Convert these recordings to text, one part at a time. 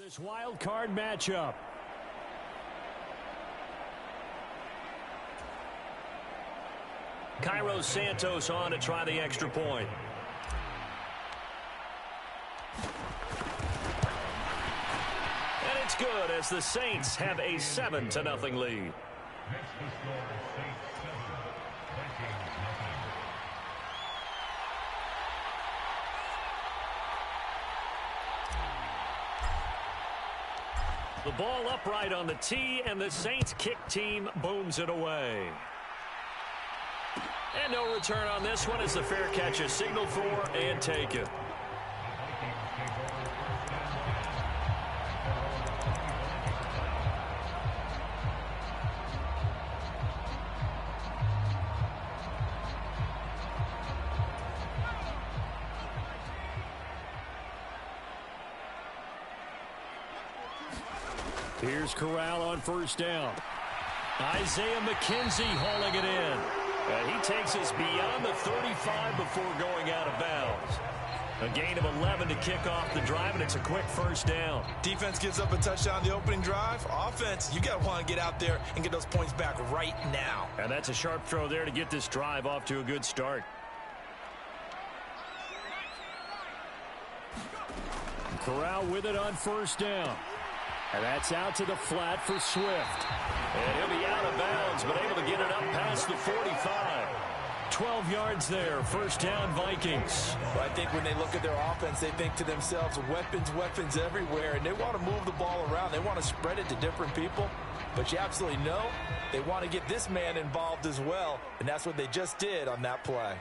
this wild card matchup. Cairo Santos on to try the extra point. And it's good as the Saints have a 7-0 lead. The ball upright on the tee, and the Saints kick team booms it away. And no return on this one as the fair catch is signaled for and taken. Here's Corral on first down. Isaiah McKenzie hauling it in. And he takes us beyond the 35 before going out of bounds. A gain of 11 to kick off the drive, and it's a quick first down. Defense gives up a touchdown the opening drive. Offense, you got to want to get out there and get those points back right now. And that's a sharp throw there to get this drive off to a good start. Corral with it on first down. And that's out to the flat for Swift. And he'll be out of bounds, but able to get it up past the 45. 12 yards there. First down, Vikings. Well, I think when they look at their offense, they think to themselves, weapons everywhere, and they want to move the ball around. They want to spread it to different people. But you absolutely know they want to get this man involved as well, and that's what they just did on that play.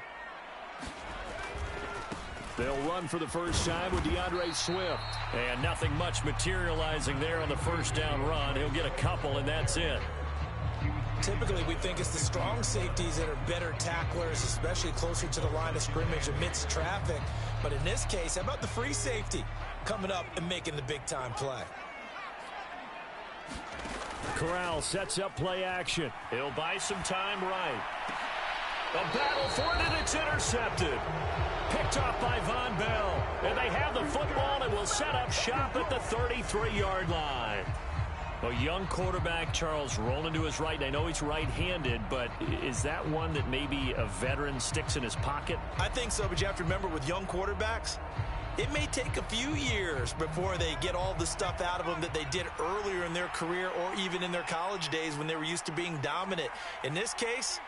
They'll run for the first time with DeAndre Swift. And nothing much materializing there on the first down run. He'll get a couple, and that's it. Typically, we think it's the strong safeties that are better tacklers, especially closer to the line of scrimmage amidst traffic. But in this case, how about the free safety coming up and making the big-time play? Corral sets up play action. He'll buy some time right. A battle for it, and it's intercepted. Picked off by Von Bell. And they have the football and will set up shop at the 33-yard line. A young quarterback, Charles, rolling to his right. I know he's right-handed, but is that one that maybe a veteran sticks in his pocket? I think so, but you have to remember with young quarterbacks, it may take a few years before they get all the stuff out of them that they did earlier in their career or even in their college days when they were used to being dominant. In this case,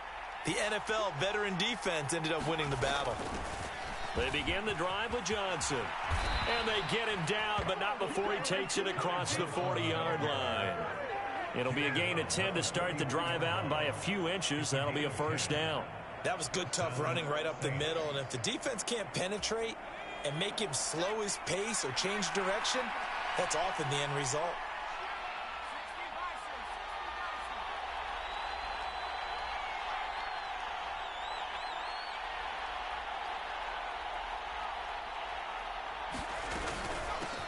the NFL veteran defense ended up winning the battle. They begin the drive with Johnson. And they get him down, but not before he takes it across the 40-yard line. It'll be a gain of 10 to start the drive out, and by a few inches, that'll be a first down. That was good, tough running right up the middle, and if the defense can't penetrate and make him slow his pace or change direction, that's often the end result.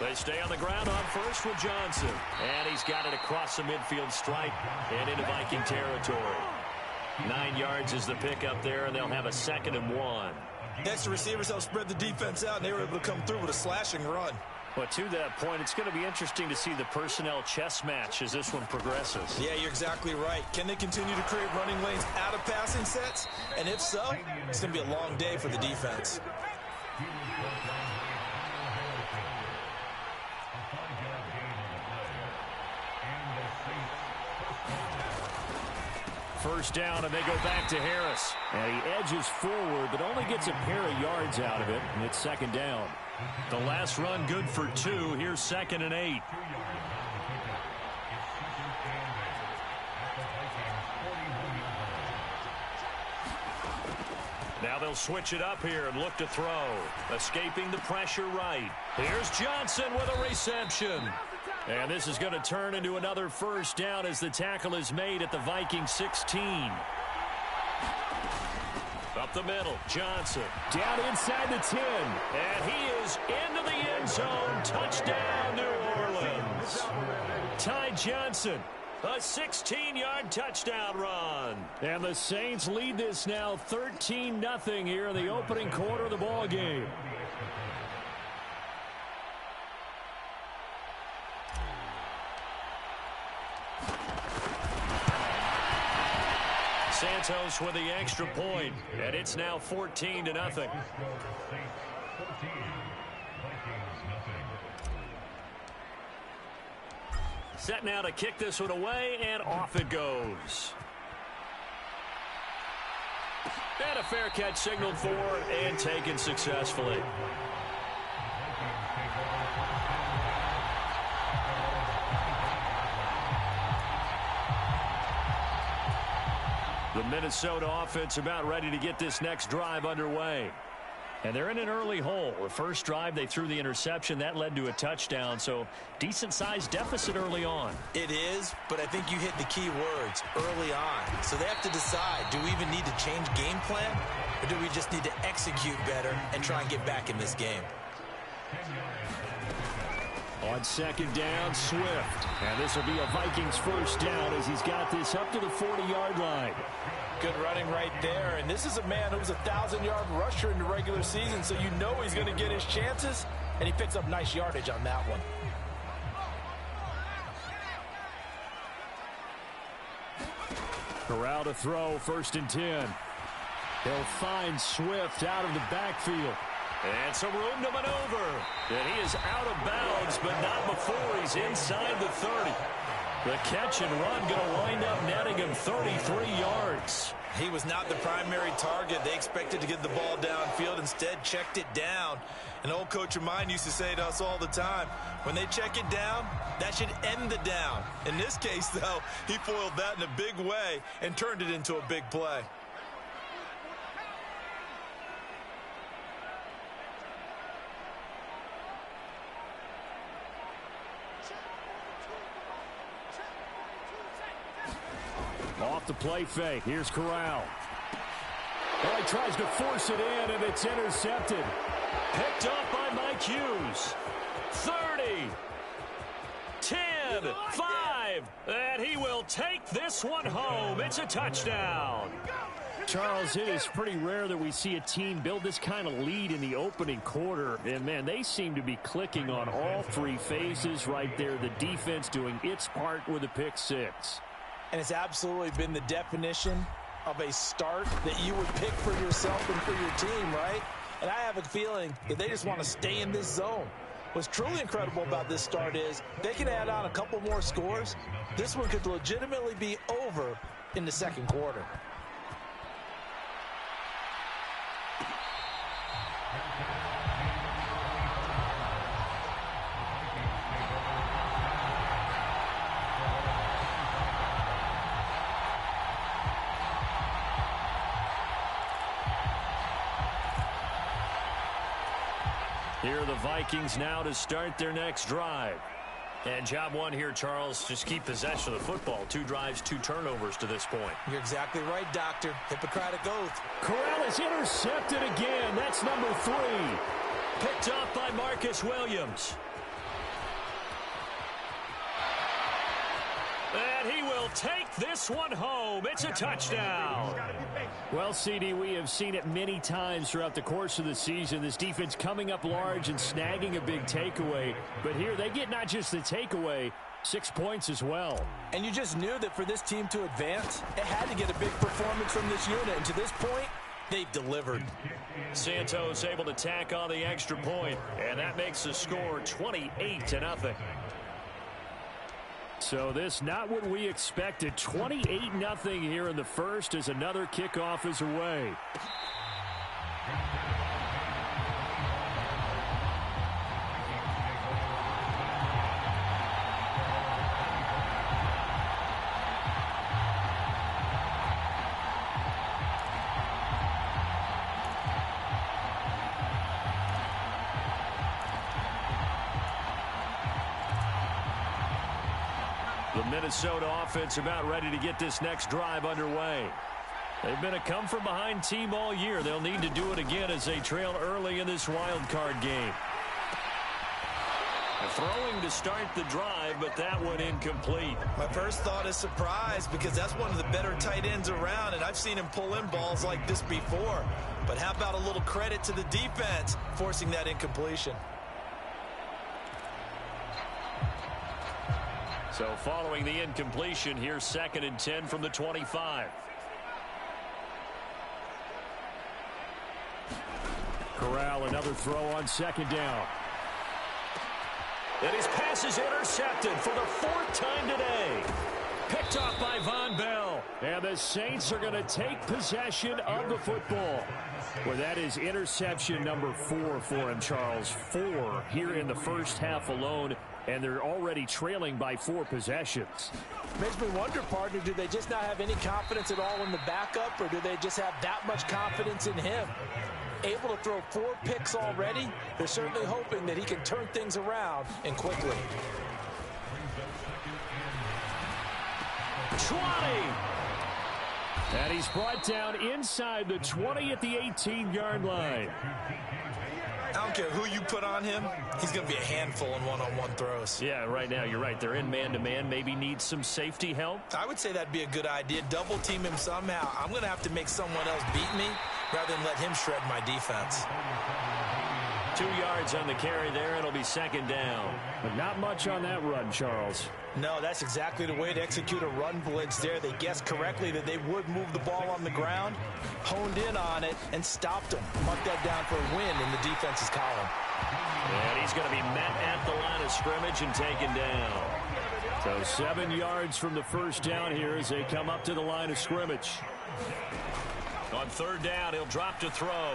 They stay on the ground on first with Johnson. And he's got it across the midfield stripe and into Viking territory. 9 yards is the pickup there, and they'll have a 2nd and 1. Next, the receivers helped spread the defense out, and they were able to come through with a slashing run. But to that point, it's going to be interesting to see the personnel chess match as this one progresses. Yeah, you're exactly right. Can they continue to create running lanes out of passing sets? And if so, it's going to be a long day for the defense. First down, and they go back to Harris. And he edges forward, but only gets a pair of yards out of it, and it's 2nd down. The last run good for 2. Here's 2nd and 8. Now they'll switch it up here and look to throw. Escaping the pressure right. Here's Johnson with a reception. And this is going to turn into another first down as the tackle is made at the Vikings 16. Up the middle, Johnson. Down inside the 10. And he is into the end zone. Touchdown, New Orleans. Ty Johnson, a 16-yard touchdown run. And the Saints lead this now 13-0 here in the opening quarter of the ball game. Santos with the extra point, and it's now 14-0. Set now to kick this one away, and off it goes. And a fair catch signaled for and taken successfully. The Minnesota offense about ready to get this next drive underway. And they're in an early hole. The first drive, they threw the interception. That led to a touchdown, so decent-sized deficit early on. It is, but I think you hit the key words, early on. So they have to decide, do we even need to change game plan, or do we just need to execute better and try and get back in this game? On second down, Swift. And this will be a Vikings first down as he's got this up to the 40-yard line. Good running right there. And this is a man who was a 1,000-yard rusher in the regular season, so you know he's going to get his chances, and he picks up nice yardage on that one. Corral to throw, 1st and 10. He'll find Swift out of the backfield. And some room to maneuver. And he is out of bounds, but not before he's inside the 30. The catch and run going to wind up netting him 33 yards. He was not the primary target. They expected to get the ball downfield. Instead, checked it down. An old coach of mine used to say to us all the time, when they check it down, that should end the down. In this case, though, he foiled that in a big way and turned it into a big play. Off the play fake. Here's Corral. Well, he tries to force it in, and it's intercepted. Picked up by Mike Hughes. 30. 10. 5. And he will take this one home. It's a touchdown. Charles, it is pretty rare that we see a team build this kind of lead in the opening quarter. And, man, they seem to be clicking on all three phases right there. The defense doing its part with a pick six. And it's absolutely been the definition of a start that you would pick for yourself and for your team, right? And I have a feeling that they just want to stay in this zone. What's truly incredible about this start is they can add on a couple more scores. This one could legitimately be over in the second quarter. Here are the Vikings now to start their next drive. And job one here, Charles, just keep possession of the football. 2 drives, 2 turnovers to this point. You're exactly right, Doctor. Hippocratic oath. Corral is intercepted again. That's number 3. Picked up by Marcus Williams. And he will take this one home. It's a touchdown. Well, CD, we have seen it many times throughout the course of the season. This defense coming up large and snagging a big takeaway. But here they get not just the takeaway, 6 points as well. And you just knew that for this team to advance, it had to get a big performance from this unit. And to this point, they've delivered. Santos able to tack on the extra point, and that makes the score 28-0. So this not what we expected. 28-0 here in the first as another kickoff is away. The Minnesota offense about ready to get this next drive underway. They've been a come-from-behind team all year. They'll need to do it again as they trail early in this wild card game. Throwing to start the drive, but that one incomplete. My first thought is surprise because that's one of the better tight ends around, and I've seen him pull in balls like this before. But how about a little credit to the defense forcing that incompletion? So following the incompletion, here's 2nd and 10 from the 25. Corral, another throw on second down. And his pass is intercepted for the fourth time today. Picked off by Von Bell. And the Saints are going to take possession of the football. Well, that is interception number 4 for him, Charles. 4 here in the first half alone, and they're already trailing by 4 possessions. Makes me wonder, partner, do they just not have any confidence at all in the backup, or do they just have that much confidence in him? Able to throw 4 picks already, they're certainly hoping that he can turn things around and quickly. 20. And he's brought down inside the 20 at the 18-yard line. I don't care who you put on him, he's going to be a handful in one-on-one throws. Yeah, right now, you're right. They're in man-to-man. Maybe need some safety help. I would say that'd be a good idea. Double team him somehow. I'm going to have to make someone else beat me rather than let him shred my defense. 2 yards on the carry there. It'll be second down. But not much on that run, Charles. No, that's exactly the way to execute a run blitz there. They guessed correctly that they would move the ball on the ground, honed in on it, and stopped them. Mark that down for a win in the defense's column. And he's going to be met at the line of scrimmage and taken down. So 7 yards from the first down here as they come up to the line of scrimmage. On third down, he'll drop to throw.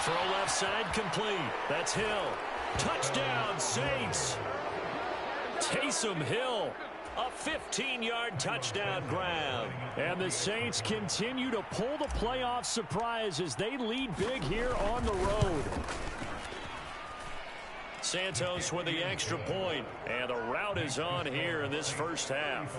Throw left side complete. That's Hill. Touchdown, Saints. Taysom Hill, a 15-yard touchdown grab. And the Saints continue to pull the playoff surprise as they lead big here on the road. Santos with the extra point, and the rout is on here in this first half.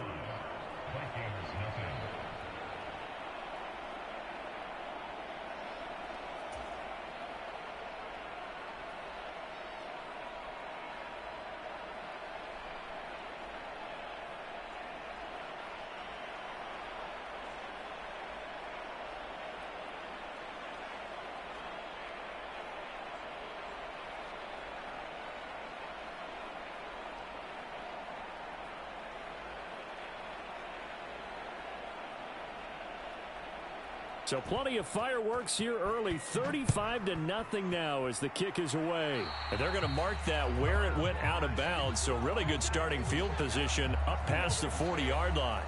So plenty of fireworks here early. 35-0 now as the kick is away. And they're going to mark that where it went out of bounds. So really good starting field position up past the 40-yard line.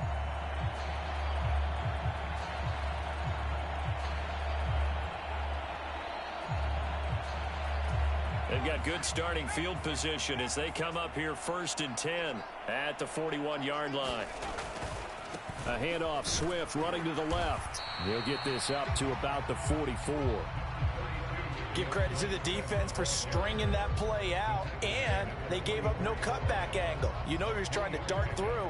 They've got good starting field position as they come up here 1st and 10 at the 41-yard line. A handoff, Swift running to the left. He'll get this up to about the 44. Give credit to the defense for stringing that play out, and they gave up no cutback angle. You know he was trying to dart through.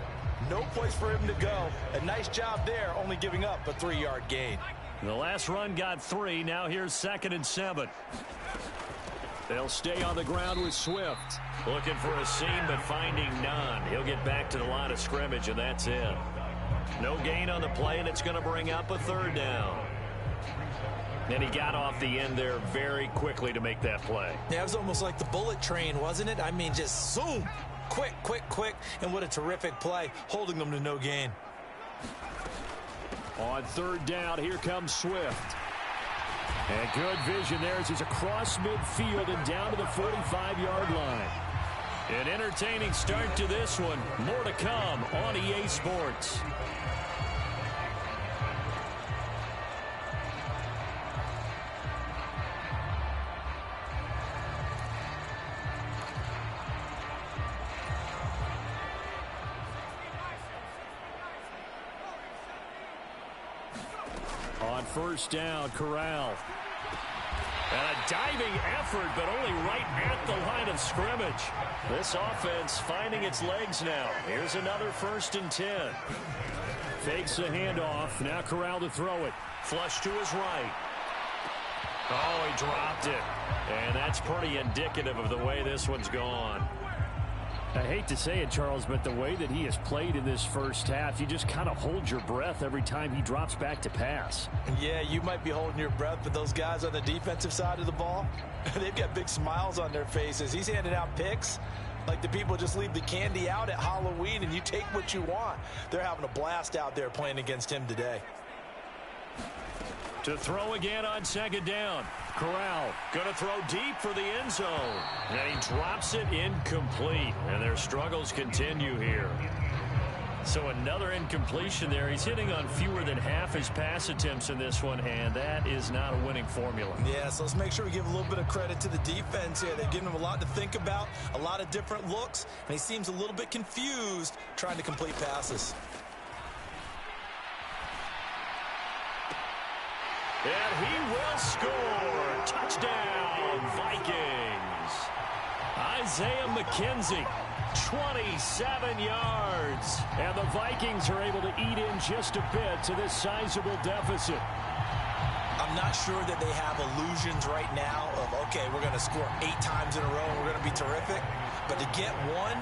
No place for him to go. A nice job there, only giving up a 3-yard gain. The last run got 3. Now here's 2nd and 7. They'll stay on the ground with Swift. Looking for a seam, but finding none. He'll get back to the line of scrimmage, and that's it. No gain on the play, and it's going to bring up a 3rd down. And he got off the end there very quickly to make that play. Yeah, it was almost like the bullet train, wasn't it? I mean, just zoom. Quick, quick, quick. And what a terrific play, holding them to no gain. On 3rd down, here comes Swift. And good vision there as he's across midfield and down to the 45-yard line. An entertaining start to this one. More to come on EA Sports. On 1st down, Corral. And a diving effort, but only right at the line of scrimmage. This offense finding its legs now. Here's another 1st and 10. Fakes a handoff. Now Corral to throw it. Flush to his right. Oh, he dropped it. And that's pretty indicative of the way this one's gone. I hate to say it, Charles, but the way that he has played in this first half, you just kind of hold your breath every time he drops back to pass. Yeah, you might be holding your breath, but those guys on the defensive side of the ball, they've got big smiles on their faces. He's handing out picks like the people just leave the candy out at Halloween and you take what you want. They're having a blast out there playing against him today. To throw again on second down. Corral going to throw deep for the end zone. And he drops it incomplete. And their struggles continue here. So another incompletion there. He's hitting on fewer than half his pass attempts in this one, and that is not a winning formula. Yeah, so let's make sure we give a little bit of credit to the defense here. They've given him a lot to think about, a lot of different looks, and he seems a little bit confused trying to complete passes. And he will score. Touchdown, Vikings. Isaiah McKenzie, 27 yards. And the Vikings are able to eat in just a bit to this sizable deficit. I'm not sure that they have illusions right now of, okay, we're going to score 8 times in a row and we're going to be terrific. But to get one,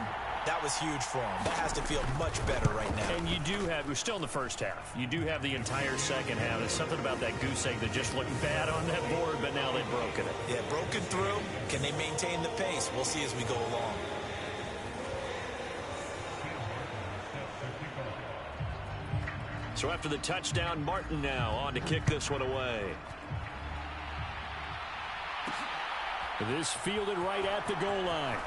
that was huge for them. That has to feel much better right now. And you do have, we're still in the first half. You do have the entire second half. There's something about that goose egg that just looked bad on that board, but now they've broken it. Yeah, broken through. Can they maintain the pace? We'll see as we go along. So after the touchdown, Martin now on to kick this one away. This fielded right at the goal line.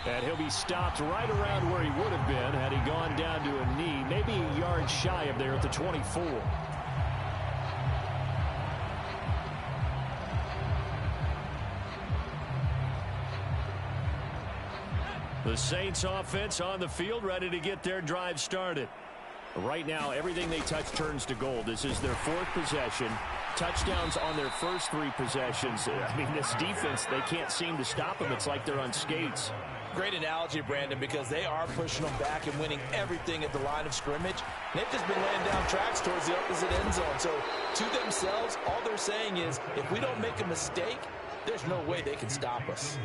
And he'll be stopped right around where he would have been had he gone down to a knee, maybe a yard shy of there at the 24. The Saints offense on the field, ready to get their drive started. Right now, everything they touch turns to gold. This is their 4th possession. Touchdowns on their first 3 possessions. I mean, this defense, they can't seem to stop them. It's like they're on skates. Great analogy, Brandon, because they are pushing them back and winning everything at the line of scrimmage. They've just been laying down tracks towards the opposite end zone. So to themselves, all they're saying is, if we don't make a mistake, there's no way they can stop us.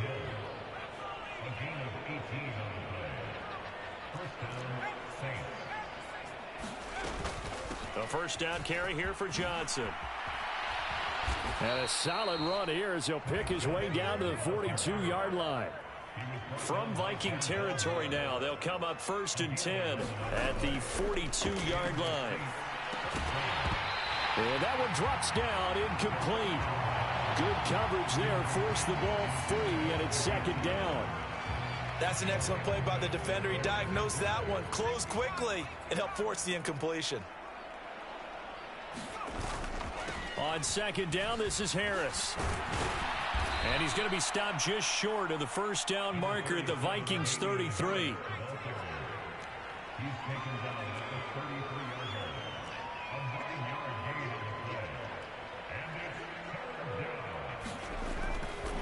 The first down carry here for Johnson. And a solid run here as he'll pick his way down to the 42-yard line. From Viking territory now, they'll come up 1st and 10 at the 42-yard line. And that one drops down, incomplete. Good coverage there, forced the ball free, and it's 2nd down. That's an excellent play by the defender. He diagnosed that one, closed quickly, and helped force the incompletion. On 2nd down, this is Harris. And he's going to be stopped just short of the first down marker at the Vikings 33.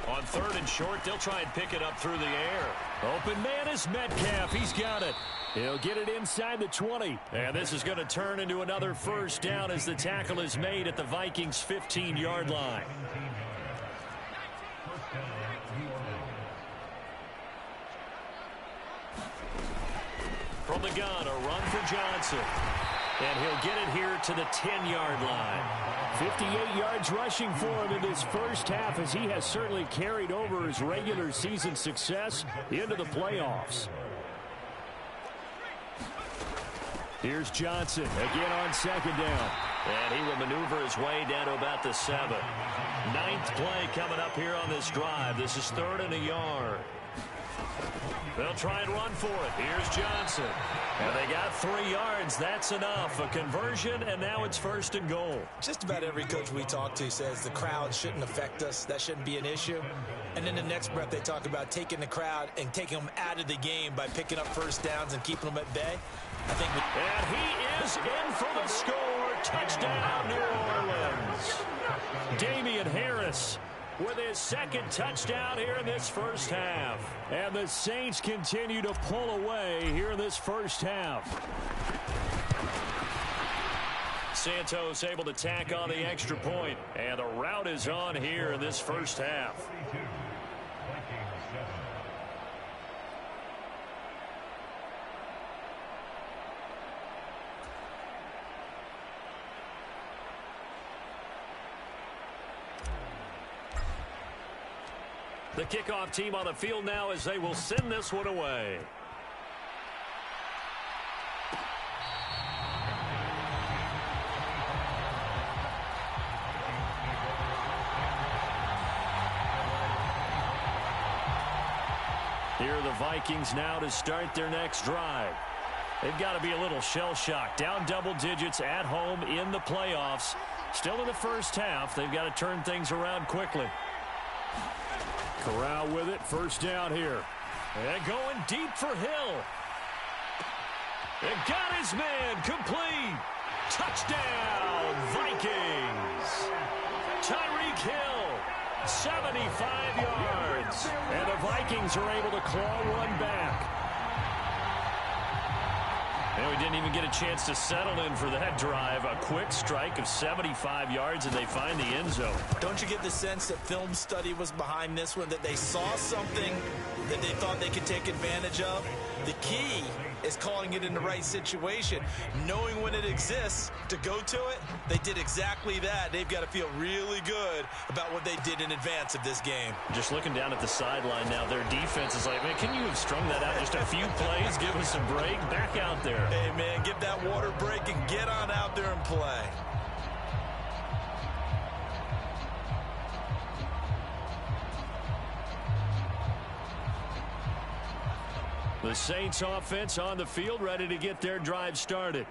On 3rd and short, they'll try and pick it up through the air. Open man is Metcalf. He's got it. He'll get it inside the 20. And this is going to turn into another first down as the tackle is made at the Vikings 15-yard line. From the gun, a run for Johnson. And he'll get it here to the 10-yard line. 58 yards rushing for him in this first half, as he has certainly carried over his regular season success into the playoffs. Here's Johnson again on 2nd down. And he will maneuver his way down to about the 7. 9th play coming up here on this drive. This is 3rd and a yard. They'll try and run for it. Here's Johnson. And they got 3 yards. That's enough. A conversion, and now it's 1st and goal. Just about every coach we talk to says the crowd shouldn't affect us. That shouldn't be an issue. And in the next breath, they talk about taking the crowd and taking them out of the game by picking up first downs and keeping them at bay. I think. And he is in for the score. Touchdown, New Orleans. Damian Harris with his 2nd touchdown here in this first half. And the Saints continue to pull away here in this first half. Santos able to tack on the extra point. And the route is on here in this first half. The kickoff team on the field now as they will send this one away. Here are the Vikings now to start their next drive. They've got to be a little shell-shocked. Down double digits at home in the playoffs. Still in the first half. They've got to turn things around quickly. Corral with it. First down here. And going deep for Hill. And got his man complete. Touchdown, Vikings. Tyreek Hill, 75 yards. And the Vikings are able to claw one back. And we didn't even get a chance to settle in for that drive. A quick strike of 75 yards, and they find the end zone. Don't you get the sense that film study was behind this one, that they saw something that they thought they could take advantage of? The key is calling it in the right situation, knowing when it exists to go to it. They did exactly that. They've got to feel really good about what they did in advance of this game. Just looking down at the sideline now, their defense is like, man, can you have strung that out just a few plays? Give us a break. Back out there. Hey, man, give that water break and get on out there and play. The Saints offense on the field, ready to get their drive started.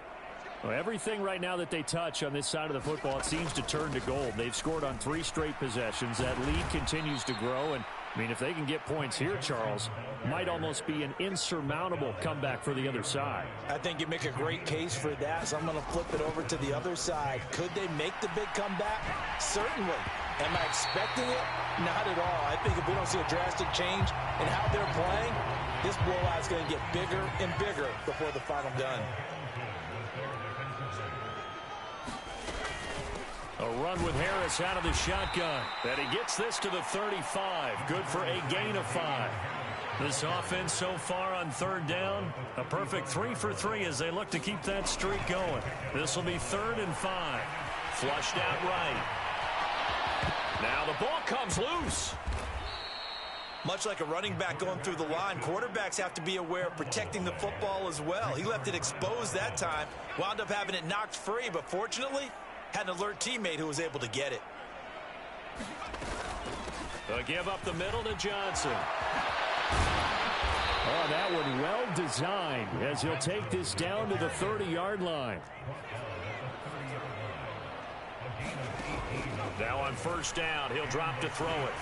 Well, everything right now that they touch on this side of the football, it seems to turn to gold. They've scored on 3 straight possessions. That lead continues to grow. And, I mean, if they can get points here, Charles, might almost be an insurmountable comeback for the other side. I think you make a great case for that, so I'm going to flip it over to the other side. Could they make the big comeback? Certainly. Am I expecting it? Not at all. I think if we don't see a drastic change in how they're playing, this blowout is going to get bigger and bigger before the final gun. A run with Harris out of the shotgun. And he gets this to the 35. Good for a gain of 5. This offense so far on third down, a perfect 3 for 3 as they look to keep that streak going. This will be 3rd and 5. Flushed out right. Now the ball comes loose. Much like a running back going through the line, quarterbacks have to be aware of protecting the football as well. He left it exposed that time, wound up having it knocked free, but fortunately, had an alert teammate who was able to get it. They'll give up the middle to Johnson. Oh, that one well designed as he'll take this down to the 30-yard line. Now on first down, he'll drop to throw it.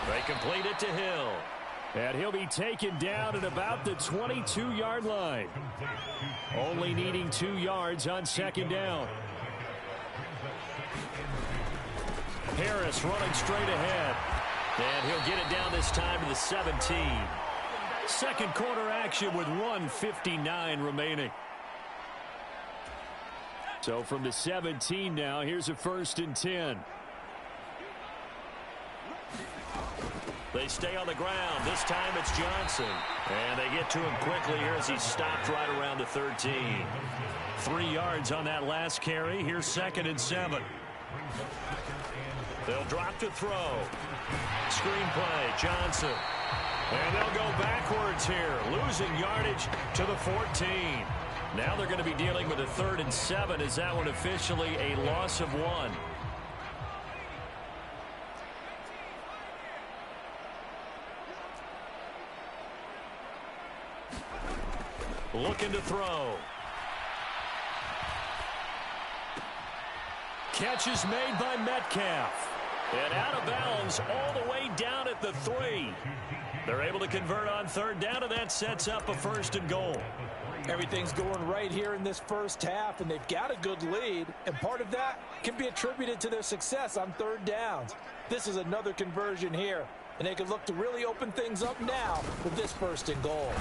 They complete it to Hill. And he'll be taken down at about the 22-yard line. Only needing 2 yards on second down. Harris running straight ahead. And he'll get it down this time to the 17. Second quarter action with 1:59 remaining. So from the 17 now, here's a 1st and 10. They stay on the ground. This time it's Johnson. And they get to him quickly here as he stopped right around the 13. 3 yards on that last carry. Here's 2nd and 7. They'll drop to throw. Screen play, Johnson. And they'll go backwards here, losing yardage to the 14. Now they're going to be dealing with a 3rd and 7. Is that one officially a loss of 1? Looking to throw. Catch is made by Metcalf. And out of bounds all the way down at the 3. They're able to convert on third down, and that sets up a 1st and goal. Everything's going right here in this first half, and they've got a good lead, and part of that can be attributed to their success on third downs. This is another conversion here, and they can look to really open things up now with this 1st and goal.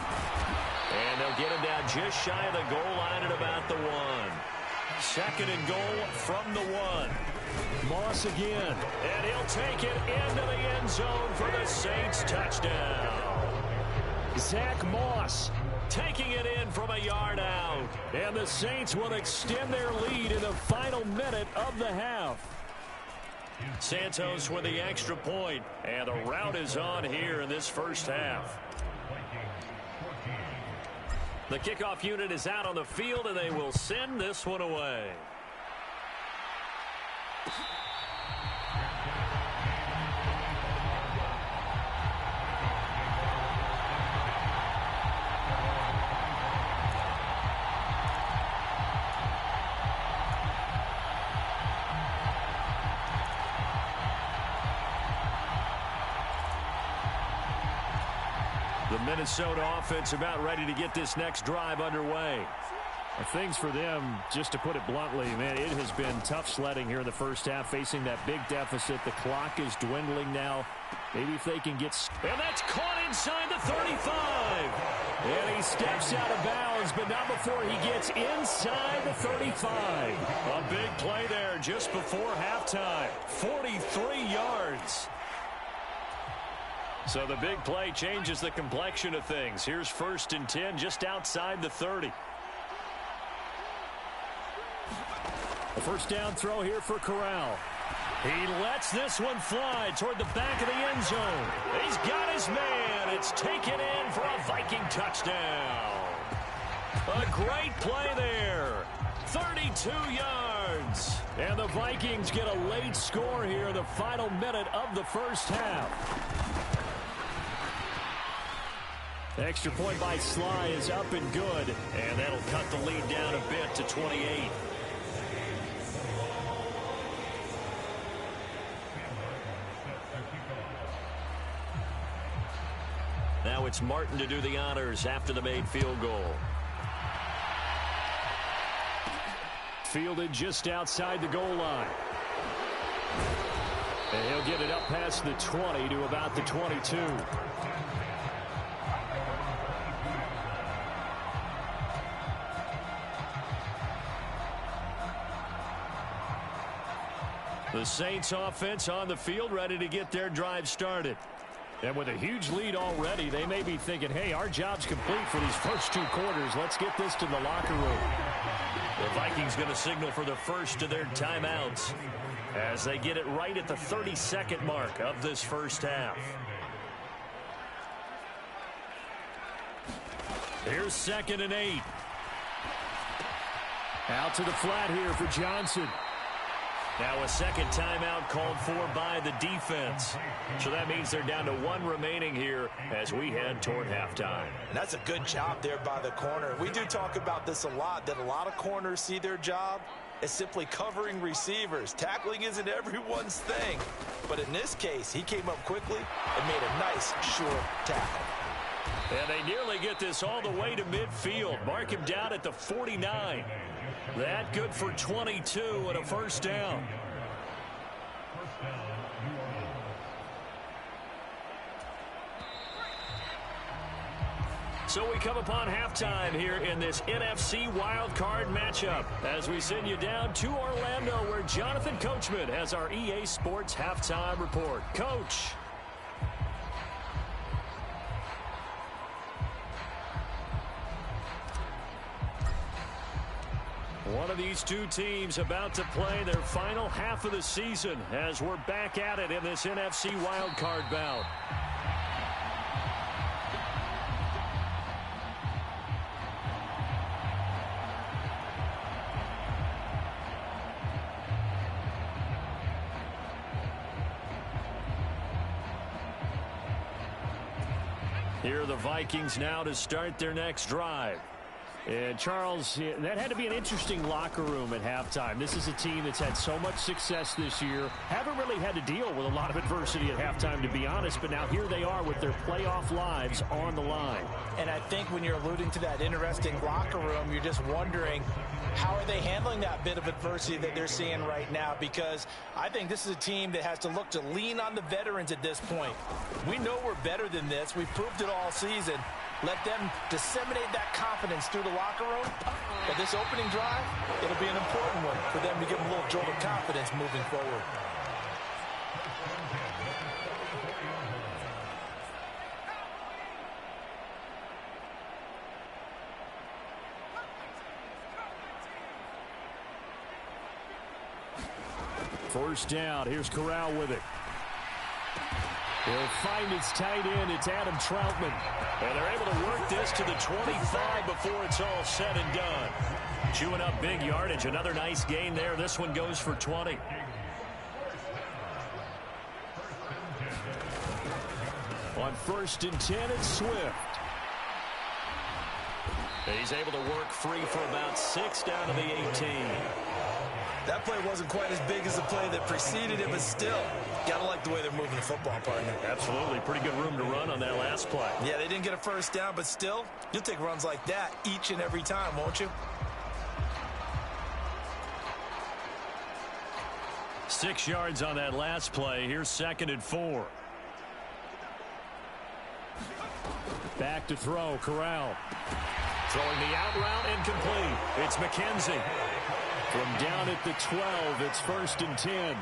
And they'll get him down just shy of the goal line at about the 1. 2nd and goal from the 1. Moss again, and he'll take it into the end zone for the Saints touchdown. Zach Moss taking it in from a yard out. And the Saints will extend their lead in the final minute of the half. Santos with the extra point, and the rout is on here in this first half. The kickoff unit is out on the field, and they will send this one away. Minnesota offense about ready to get this next drive underway. Things for them, just to put it bluntly, man, it has been tough sledding here in the first half, facing that big deficit. The clock is dwindling now. Maybe if they can get... And that's caught inside the 35. And he steps out of bounds, but not before he gets inside the 35. A big play there just before halftime. 43 yards. So the big play changes the complexion of things. Here's 1st and 10 just outside the 30. A first down throw here for Corral. He lets this one fly toward the back of the end zone. He's got his man. It's taken in for a Viking touchdown. A great play there. 32 yards. And the Vikings get a late score here in the final minute of the first half. The extra point by Sly is up and good. And that'll cut the lead down a bit to 28. Now it's Martin to do the honors after the made field goal. Fielded just outside the goal line. And he'll get it up past the 20 to about the 22. The Saints offense on the field ready to get their drive started. And with a huge lead already, they may be thinking, hey, our job's complete for these first 2 quarters. Let's get this to the locker room. The Vikings going to signal for the first of their timeouts as they get it right at the 32nd mark of this first half. Here's 2nd and 8. Out to the flat here for Johnson. Now a second timeout called for by the defense. So that means they're down to 1 remaining here as we head toward halftime. And that's a good job there by the corner. We do talk about this a lot, that a lot of corners see their job as simply covering receivers. Tackling isn't everyone's thing. But in this case, he came up quickly and made a nice, short tackle. And they nearly get this all the way to midfield. Mark him down at the 49. That good for 22 and a first down. So we come upon halftime here in this NFC wildcard matchup as we send you down to Orlando where Jonathan Coachman has our EA Sports halftime report. Coach. One of these two teams about to play their final half of the season as we're back at it in this NFC wildcard bout. Here are the Vikings now to start their next drive. And Charles, that had to be an interesting locker room at halftime. This is a team that's had so much success this year. Haven't really had to deal with a lot of adversity at halftime, to be honest. But now here they are with their playoff lives on the line. And I think when you're alluding to that interesting locker room, you're just wondering, how are they handling that bit of adversity that they're seeing right now? Because I think this is a team that has to look to lean on the veterans at this point. We know we're better than this. We've proved it all season. Let them disseminate that confidence through the locker room. But this opening drive, it'll be an important one for them to give them a little jolt of confidence moving forward. First down. Here's Corral with it. He'll find his tight end. It's Adam Troutman. And they're able to work this to the 25 before it's all said and done. Chewing up big yardage. Another nice gain there. This one goes for 20. On 1st and 10, it's Swift. He's able to work free for about 6 down to the 18. That play wasn't quite as big as the play that preceded it, but still, gotta like the way they're moving the football, partner. Absolutely. Pretty good room to run on that last play. Yeah, they didn't get a first down, but still, you'll take runs like that each and every time, won't you? 6 yards on that last play. Here's 2nd and 4. Back to throw, Corral. Throwing the out route incomplete. It's McKenzie. From down at the 12, it's 1st and 10.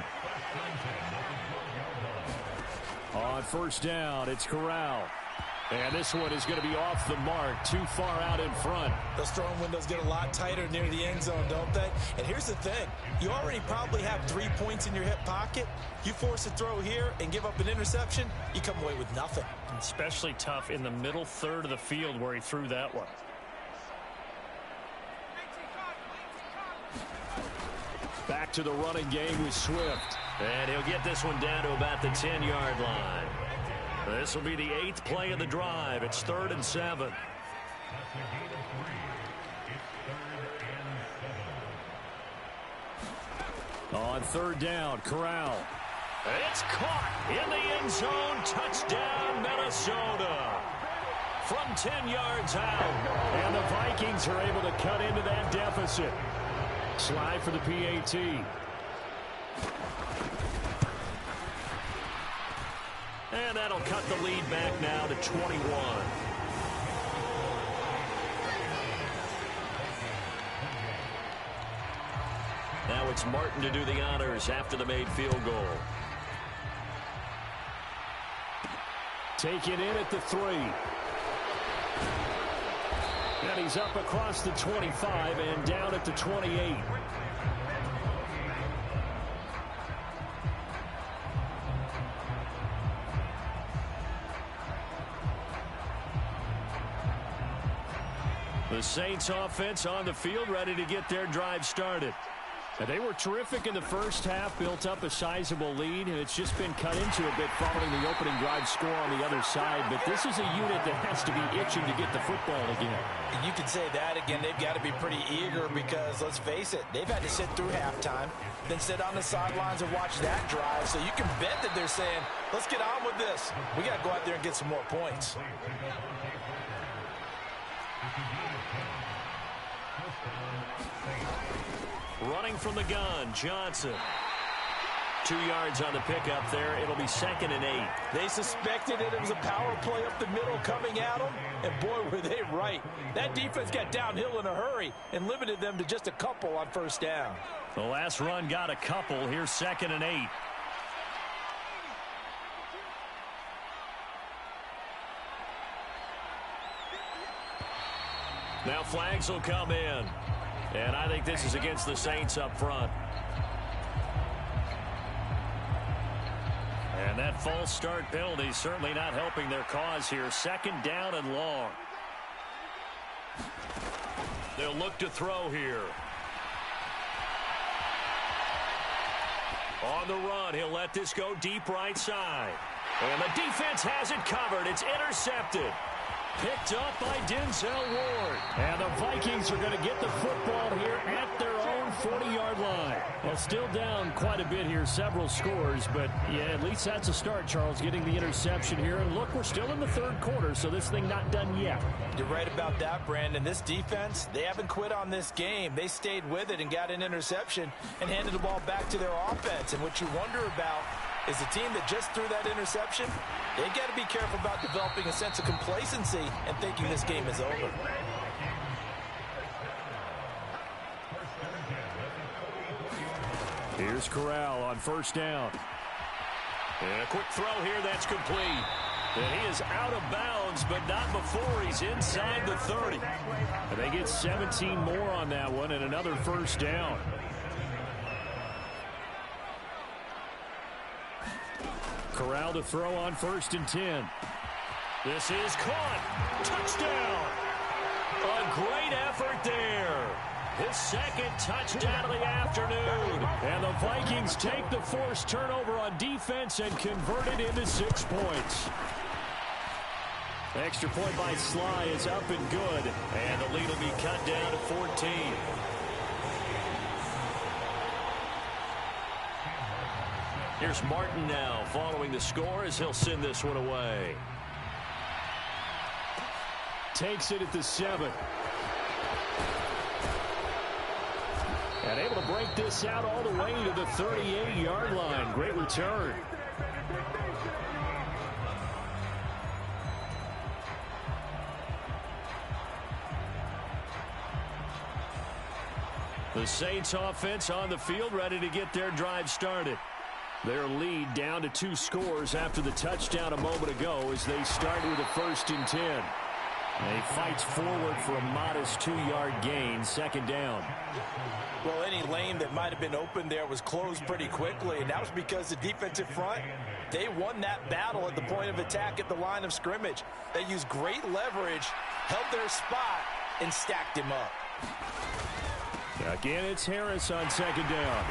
On 1st down, it's Corral. And this one is going to be off the mark, too far out in front. Those throwing windows get a lot tighter near the end zone, don't they? And here's the thing. You already probably have 3 points in your hip pocket. You force a throw here and give up an interception, you come away with nothing. Especially tough in the middle third of the field where he threw that one. Back to the running game with Swift. And he'll get this one down to about the 10-yard line. This will be the 8th play of the drive. It's 3rd and 7. On 3rd down, Corral. It's caught in the end zone. Touchdown, Minnesota. From 10 yards out. And the Vikings are able to cut into that deficit. Slide for the PAT. And that'll cut the lead back now to 21. Now it's Martin to do the honors after the made field goal. Taken in at the 3. And he's up across the 25 and down at the 28. The Saints offense on the field, ready to get their drive started. And they were terrific in the first half, built up a sizable lead, and it's just been cut into a bit following the opening drive score on the other side. But this is a unit that has to be itching to get the football again. You can say that again. They've got to be pretty eager because, let's face it, they've had to sit through halftime, then sit on the sidelines and watch that drive. So you can bet that they're saying, let's get on with this. We got to go out there and get some more points. Running from the gun, Johnson. 2 yards on the pickup there. It'll be 2nd and 8. They suspected it was a power play up the middle coming at them, and boy, were they right. That defense got downhill in a hurry and limited them to just a couple on 1st down. The last run got a couple. Here's 2nd and 8. Now flags will come in. And I think this is against the Saints up front. And that false start penalty certainly not helping their cause here. 2nd down and long. They'll look to throw here. On the run, he'll let this go deep right side. And the defense has it covered. It's intercepted. Picked up by Denzel Ward. And the Vikings are going to get the football here at their own 40-yard line. Well, still down quite a bit here, several scores, but yeah, at least that's a start, Charles, getting the interception here. And look, we're still in the 3rd quarter, so this thing not done yet. You're right about that, Brandon. This defense, they haven't quit on this game. They stayed with it and got an interception and handed the ball back to their offense. And what you wonder about is the team that just threw that interception, they got to be careful about developing a sense of complacency and thinking this game is over. Here's Corral on 1st down. And a quick throw here that's complete. And he is out of bounds, but not before he's inside the 30. And they get 17 more on that one and another 1st down. Corral to throw on 1st and 10. This is caught. Touchdown. A great effort there. His 2nd touchdown of the afternoon. And the Vikings take the forced turnover on defense and convert it into 6 points. Extra point by Sly is up and good. And the lead will be cut down to 14. Here's Martin now following the score as he'll send this one away. Takes it at the 7. And able to break this out all the way to the 38-yard line. Great return. The Saints offense on the field, ready to get their drive started. Their lead down to 2 scores after the touchdown a moment ago as they start with a 1st and 10. He fights forward for a modest 2-yard gain, 2nd down. Well, any lane that might have been open there was closed pretty quickly, and that was because the defensive front, they won that battle at the point of attack at the line of scrimmage. They used great leverage, held their spot, and stacked him up. Again, it's Harris on 2nd down.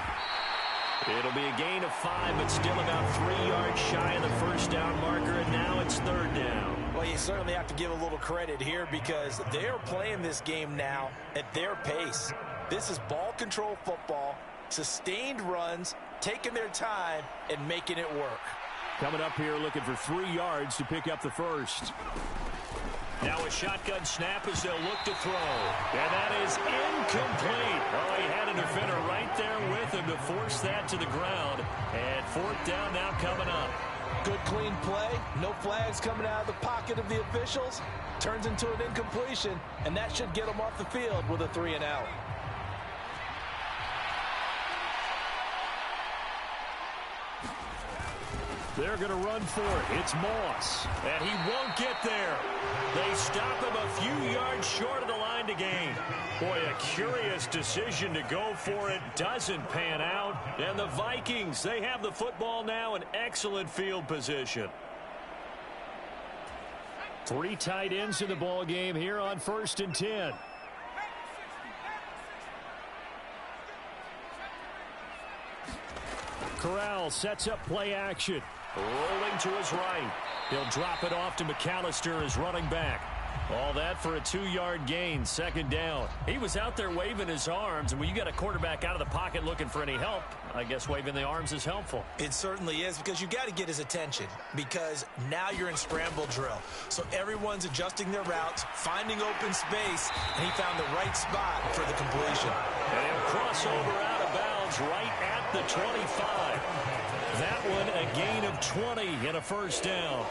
It'll be a gain of 5, but still about 3 yards shy of the 1st down marker, and now it's 3rd down. Well, you certainly have to give a little credit here because they're playing this game now at their pace. This is ball control football, sustained runs, taking their time, and making it work. Coming up here looking for 3 yards to pick up the 1st. Now a shotgun snap as they'll look to throw. And that is incomplete. Oh, he had a defender right there with him to force that to the ground. And 4th down now coming up. Good clean play. No flags coming out of the pocket of the officials. Turns into an incompletion, and that should get them off the field with a 3 and out. They're going to run for it. It's Moss. And he won't get there. They stop him a few yards short of the line to gain. Boy, a curious decision to go for it. Doesn't pan out. And the Vikings, they have the football now in excellent field position. 3 tight ends in the ball game here on 1st and 10. Corral sets up play action. Rolling to his right. He'll drop it off to McAllister as running back. All that for a 2-yard gain, 2nd down. He was out there waving his arms, and when you got a quarterback out of the pocket looking for any help, I guess waving the arms is helpful. It certainly is, because you got to get his attention, because now you're in scramble drill. So everyone's adjusting their routes, finding open space, and he found the right spot for the completion. And he'll cross over out of bounds right at the 25. That one a gain of 20 and a 1st down.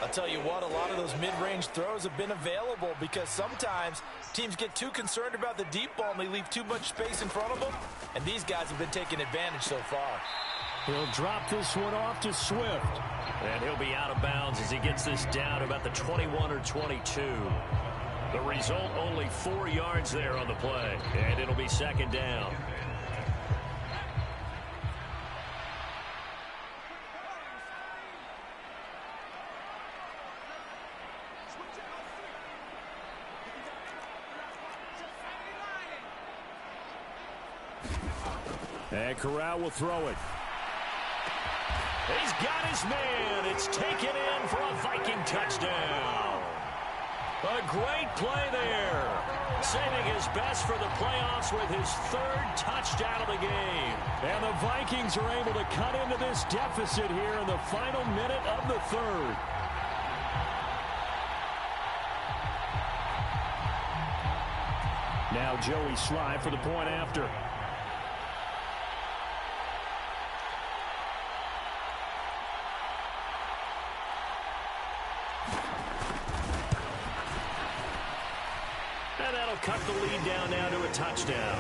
I'll tell you what, a lot of those mid-range throws have been available because sometimes teams get too concerned about the deep ball and they leave too much space in front of them, and these guys have been taking advantage so far. He'll drop this one off to Swift. And he'll be out of bounds as he gets this down to about the 21 or 22. The result, only 4 yards there on the play, and it'll be 2nd down. And Corral will throw it. He's got his man. It's taken in for a Viking touchdown. A great play there. Saving his best for the playoffs with his 3rd touchdown of the game. And the Vikings are able to cut into this deficit here in the final minute of the 3rd. Now Joey Sly for the point after. And that'll cut the lead down now to a touchdown.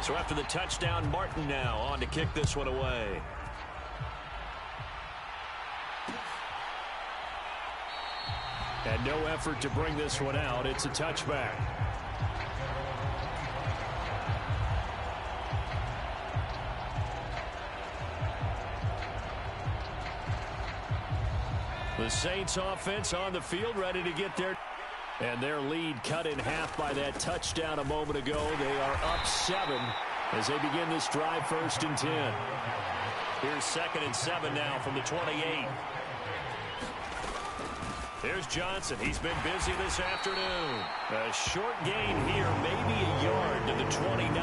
So after the touchdown, Martin now on to kick this one away. And no effort to bring this one out. It's a touchback. The Saints offense on the field ready to get their... And their lead cut in half by that touchdown a moment ago. They are up 7 as they begin this drive 1st and 10. Here's 2nd and 7 now from the 28. Here's Johnson. He's been busy this afternoon. A short gain here, maybe a yard to the 29.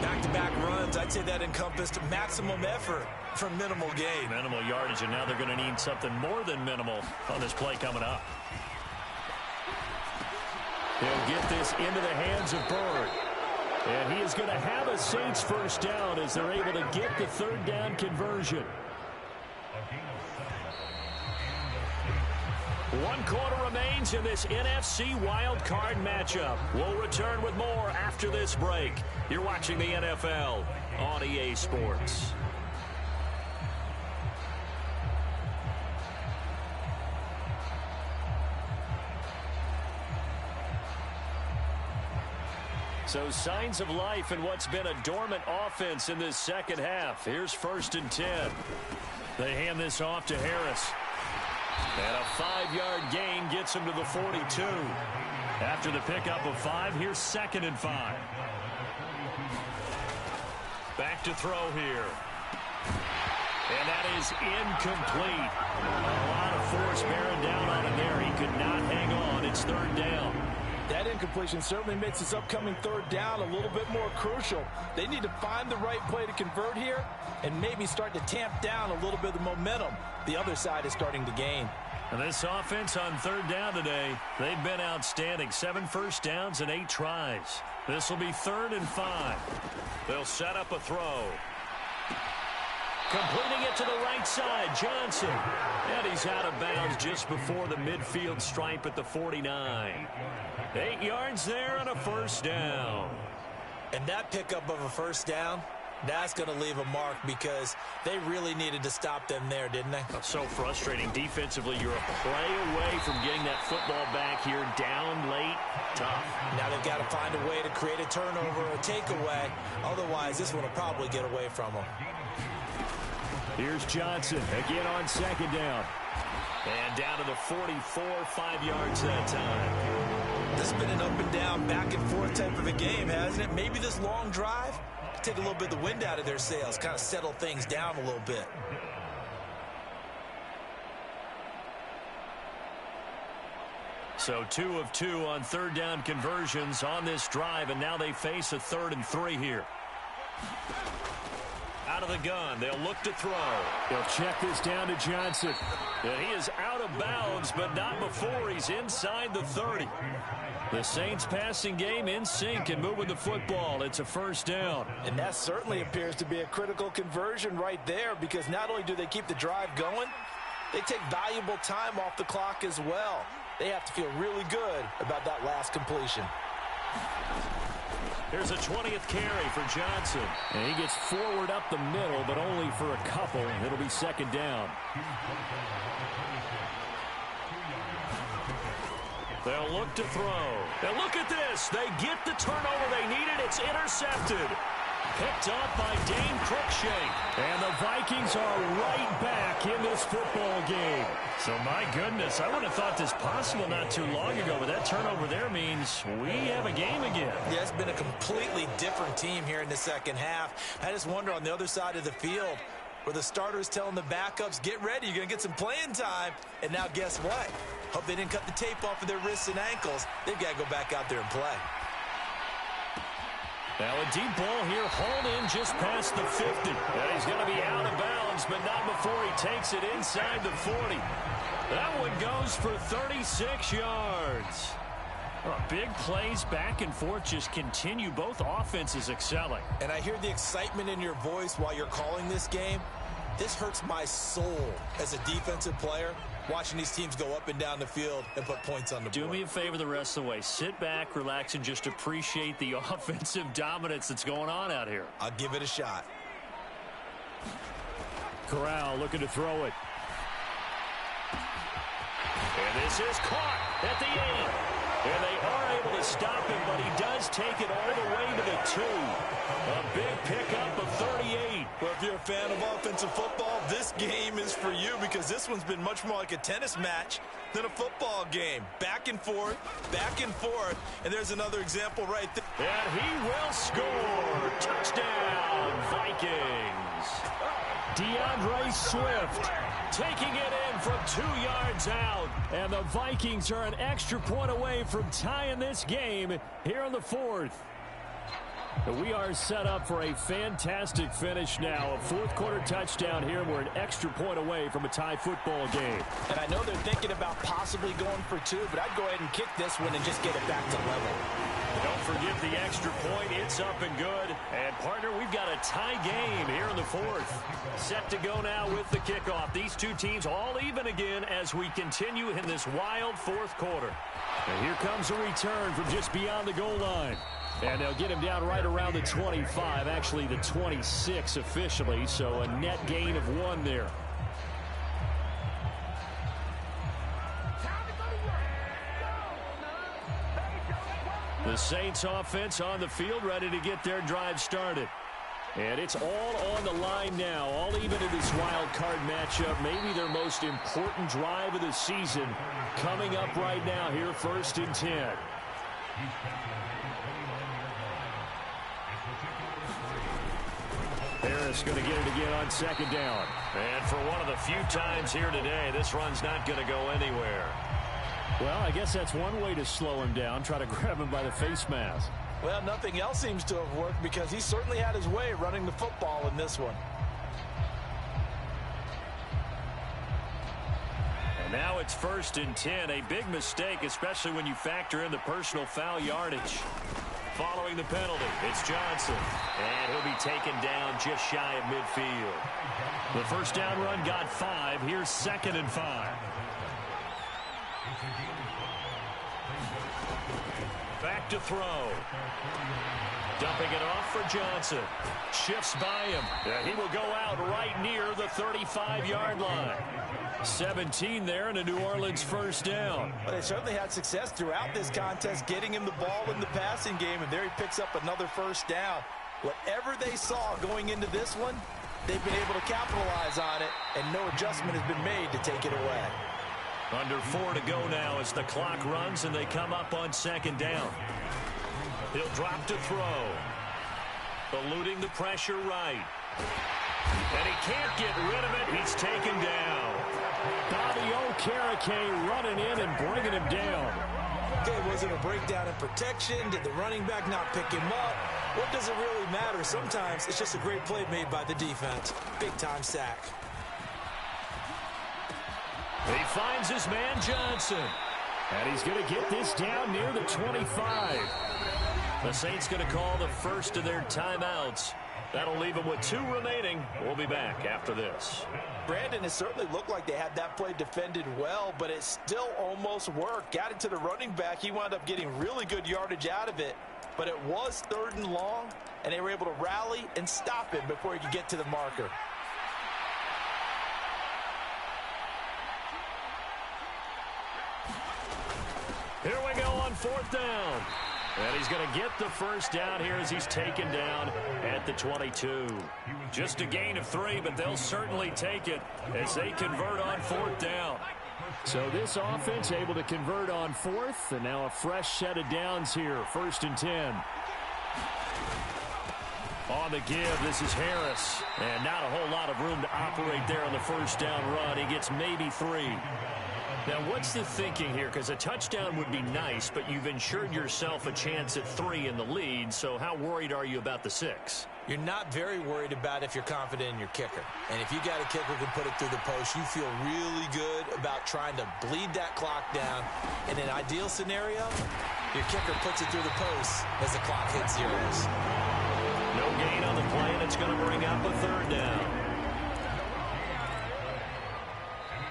Back-to-back runs, I'd say that encompassed maximum effort for minimal gain. Minimal yardage, and now they're going to need something more than minimal on this play coming up. He'll get this into the hands of Bird. And he is going to have a Saints 1st down as they're able to get the 3rd down conversion. 1 quarter remains in this NFC Wild Card matchup. We'll return with more after this break. You're watching the NFL on EA Sports. So signs of life in what's been a dormant offense in this second half. Here's 1st and 10. They hand this off to Harris. And a 5-yard gain gets him to the 42. After the pickup of 5, here's 2nd and 5. Back to throw here. And that is incomplete. A lot of force bearing down on him there. He could not hang on. It's 3rd down. That incompletion certainly makes this upcoming 3rd down a little bit more crucial. They need to find the right play to convert here and maybe start to tamp down a little bit of the momentum the other side is starting to gain. And this offense on 3rd down today, they've been outstanding. 7 first downs and 8 tries. This will be 3rd and 5. They'll set up a throw. Completing it to the right side, Johnson. And he's out of bounds just before the midfield stripe at the 49. 8 yards there on a 1st down. And that pickup of a 1st down, that's going to leave a mark because they really needed to stop them there, didn't they? So frustrating. Defensively, you're a play away from getting that football back here down late. Tough. Now they've got to find a way to create a turnover or takeaway. Otherwise, this one will probably get away from them. Here's Johnson again on 2nd down. And down to the 44, 5 yards that time. This has been an up and down, back and forth type of a game, hasn't it? Maybe this long drive could take a little bit of the wind out of their sails, kind of settle things down a little bit. So 2 of 2 on 3rd down conversions on this drive, and now they face a 3rd and 3 here. Out of the gun, they'll look to throw. They'll check this down to Johnson. And he is out of bounds, but not before he's inside the 30. The Saints passing game in sync and moving the football. It's a 1st down. And that certainly appears to be a critical conversion right there, because not only do they keep the drive going, they take valuable time off the clock as well. They have to feel really good about that last completion. Here's a 20th carry for Johnson. And he gets forward up the middle, but only for a couple. It'll be 2nd down. They'll look to throw. And look at this. They get the turnover they needed. It's intercepted. Picked up by Dane Cruikshank. And the Vikings are right back in this football game. So, my goodness, I would have thought this possible not too long ago, but that turnover there means we have a game again. Yeah, it's been a completely different team here in the second half. I just wonder on the other side of the field, where the starters telling the backups, get ready, you're going to get some playing time. And now guess what? Hope they didn't cut the tape off of their wrists and ankles. They've got to go back out there and play. Now a deep ball here, hauled in just past the 50. And he's going to be out of bounds, but not before he takes it inside the 40. That one goes for 36 yards. Big plays back and forth just continue. Both offenses excelling. And I hear the excitement in your voice while you're calling this game. This hurts my soul as a defensive player, watching these teams go up and down the field and put points on the board. Do me a favor the rest of the way. Sit back, relax, and just appreciate the offensive dominance that's going on out here. I'll give it a shot. Corral looking to throw it. And this is caught at the 8. And they are able to stop him, but he does take it all the way to the 2. A big pickup of 38. Well, if you're a fan of offensive football, this game is for you, because this one's been much more like a tennis match than a football game. Back and forth, and there's another example right there. And he will score. DeAndre Swift taking it in from 2 yards out. And the Vikings are an extra point away from tying this game here in the fourth. We are set up for a fantastic finish now. A fourth-quarter touchdown here. We're an extra point away from a tie football game. And I know they're thinking about possibly going for 2, but I'd go ahead and kick this one and just get it back to level. Don't forget the extra point. It's up and good. And, partner, we've got a tie game here in the fourth. Set to go now with the kickoff. These two teams all even again as we continue in this wild fourth quarter. And here comes a return from just beyond the goal line. And they'll get him down right around the 25, actually the 26 officially, so a net gain of 1 there. The Saints offense on the field, ready to get their drive started. And it's all on the line now, all even in this wild card matchup. Maybe their most important drive of the season coming up right now here, 1st and 10. Harris going to get it again on 2nd down. And for one of the few times here today, this run's not going to go anywhere. Well, I guess that's one way to slow him down, try to grab him by the face mask. Well, nothing else seems to have worked because he certainly had his way running the football in this one. And now it's 1st and 10. A big mistake, especially when you factor in the personal foul yardage. Following the penalty, it's Johnson. And he'll be taken down just shy of midfield. The first down run got 5. Here's 2nd and 5. Back to throw. Dumping it off for Johnson. Shifts by him. And he will go out right near the 35-yard line. 17 there and a New Orleans first down. Well, they certainly had success throughout this contest getting him the ball in the passing game, and there he picks up another first down. Whatever they saw going into this one, they've been able to capitalize on it, and no adjustment has been made to take it away. Under 4 to go now as the clock runs and they come up on 2nd down. He'll drop to throw. Eluding the pressure right. And he can't get rid of it. He's taken down. Bobby Okereke running in and bringing him down. Okay, was it a breakdown in protection? Did the running back not pick him up? What does it really matter? Sometimes it's just a great play made by the defense. Big-time sack. He finds his man Johnson. And he's going to get this down near the 25. The Saints going to call the first of their timeouts. That'll leave them with 2 remaining. We'll be back after this. Brandon, it certainly looked like they had that play defended well, but it still almost worked. Got it to the running back. He wound up getting really good yardage out of it, but it was 3rd and long, and they were able to rally and stop him before he could get to the marker. Here we go on 4th down. And he's going to get the first down here as he's taken down at the 22. Just a gain of 3, but they'll certainly take it as they convert on 4th down. So this offense able to convert on 4th, and now a fresh set of downs here, 1st and 10. On the give, this is Harris. And not a whole lot of room to operate there on the first down run. He gets maybe 3. Now, what's the thinking here? Because a touchdown would be nice, but you've ensured yourself a chance at 3 in the lead, so how worried are you about the 6? You're not very worried about if you're confident in your kicker. And if you got a kicker who can put it through the post, you feel really good about trying to bleed that clock down. In an ideal scenario, your kicker puts it through the post as the clock hits zeros. No gain on the play, and it's going to bring up a 3rd down.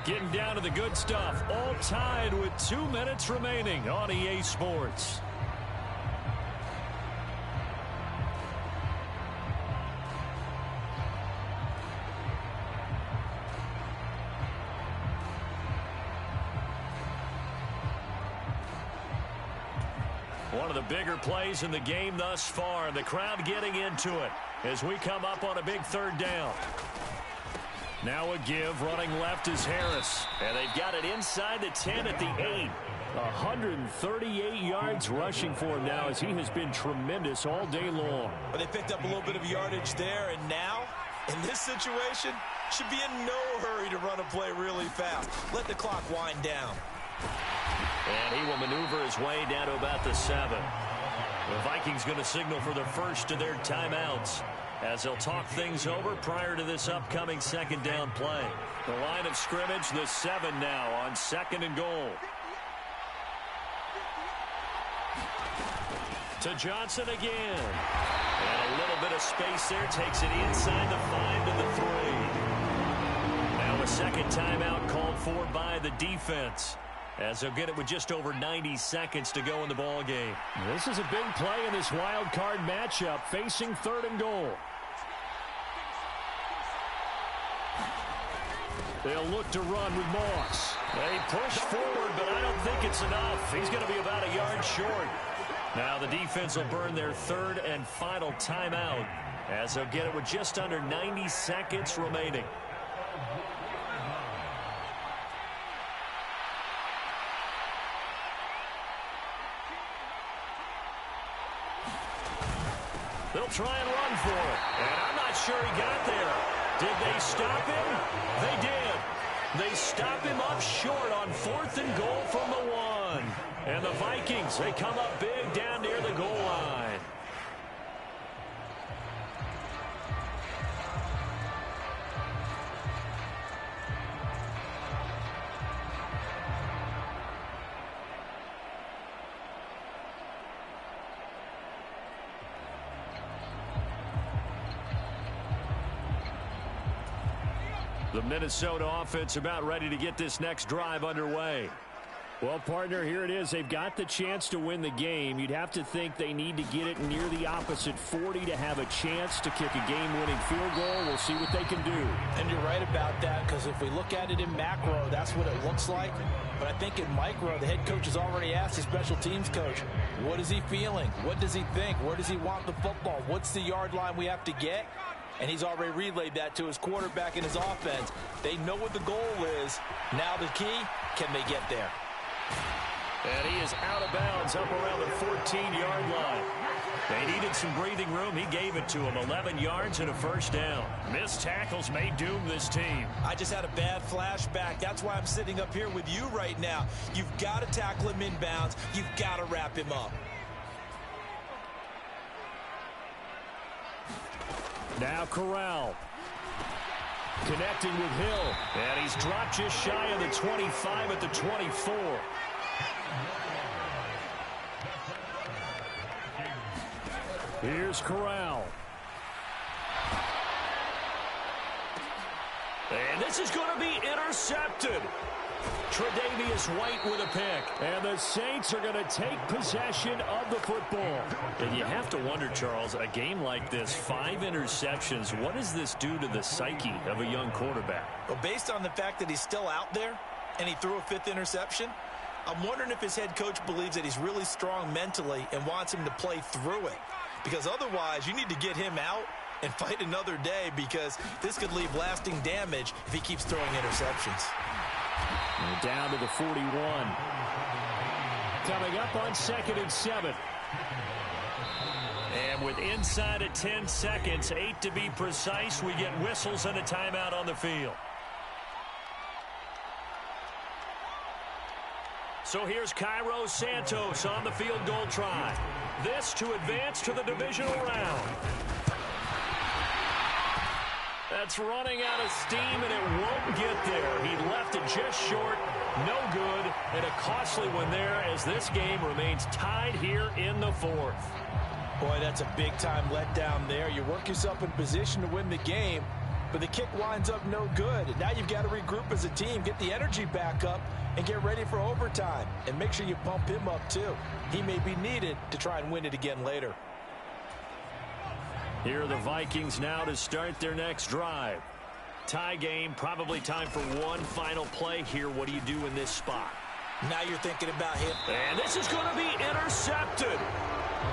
Getting down to the good stuff, all tied with 2 minutes remaining on EA Sports. One of the bigger plays in the game thus far, and the crowd getting into it as we come up on a big 3rd down. Now a give, running left is Harris. And they've got it inside the 10 at the 8. 138 yards rushing for him now as he has been tremendous all day long. But they picked up a little bit of yardage there, and now In this situation, should be in no hurry to run a play really fast. Let the clock wind down. And he will maneuver his way down to about the 7. The Vikings going to signal for the first of their timeouts as they'll talk things over prior to this upcoming second down play. The line of scrimmage, the 7 now on 2nd and goal. To Johnson again. And a little bit of space there. Takes it inside the 5 to the 3. Now a second timeout called for by the defense, as they'll get it with just over 90 seconds to go in the ball game. This is a big play in this wild card matchup, facing 3rd and goal. They'll look to run with Moss. They push forward, but I don't think it's enough. He's going to be about a yard short. Now the defense will burn their 3rd and final timeout, as they'll get it with just under 90 seconds remaining. They'll try and run for it. And I'm not sure he got there. Did they stop him? They did. They stop him up short on 4th and goal from the 1. And the Vikings, they come up big down near the goal line. The Minnesota offense about ready to get this next drive underway. Well, partner, here it is. They've got the chance to win the game. You'd have to think they need to get it near the opposite 40 to have a chance to kick a game-winning field goal. We'll see what they can do. And you're right about that, because if we look at it in macro, that's what it looks like. But I think in micro, the head coach has already asked the special teams coach, what is he feeling? What does he think? Where does he want the football? What's the yard line we have to get? And he's already relayed that to his quarterback and his offense. They know what the goal is. Now the key, can they get there? And he is out of bounds up around the 14-yard line. They needed some breathing room. He gave it to him. 11 yards and a first down. Missed tackles may doom this team. I just had a bad flashback. That's why I'm sitting up here with you right now. You've got to tackle him inbounds. You've got to wrap him up. Now Corral. Connecting with Hill. And he's dropped just shy of the 25 at the 24. Here's Corral. And this is going to be intercepted. Tre'Davious White with a pick. And the Saints are going to take possession of the football. And you have to wonder, Charles, a game like this, 5 interceptions, what does this do to the psyche of a young quarterback? Well, based on the fact that he's still out there and he threw a 5th interception, I'm wondering if his head coach believes that he's really strong mentally and wants him to play through it. Because otherwise, you need to get him out and fight another day, because this could leave lasting damage if he keeps throwing interceptions. And down to the 41. Coming up on 2nd and 7. And with inside of 10 seconds, 8 to be precise, we get whistles and a timeout on the field. So here's Cairo Santos on the field goal try. This to advance to the divisional round. That's running out of steam, and it won't get there. He left it just short. No good, and a costly one there as this game remains tied here in the 4th. Boy, that's a big-time letdown there. You work yourself in position to win the game, but the kick winds up no good. And now you've got to regroup as a team, get the energy back up, and get ready for overtime. And make sure you pump him up, too. He may be needed to try and win it again later. Here are the Vikings now to start their next drive. Tie game, probably time for one final play here. What do you do in this spot? Now you're thinking about him. And this is going to be intercepted.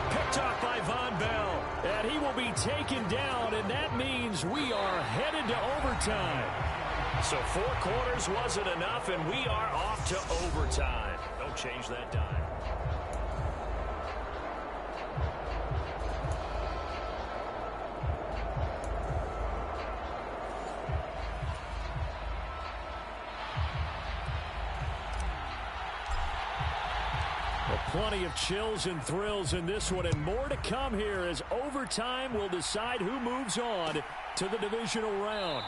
Picked off by Von Bell. And he will be taken down, and that means we are headed to overtime. So 4 quarters wasn't enough, and we are off to overtime. Don't change that dime. Plenty of chills and thrills in this one, and more to come here as overtime will decide who moves on to the divisional round.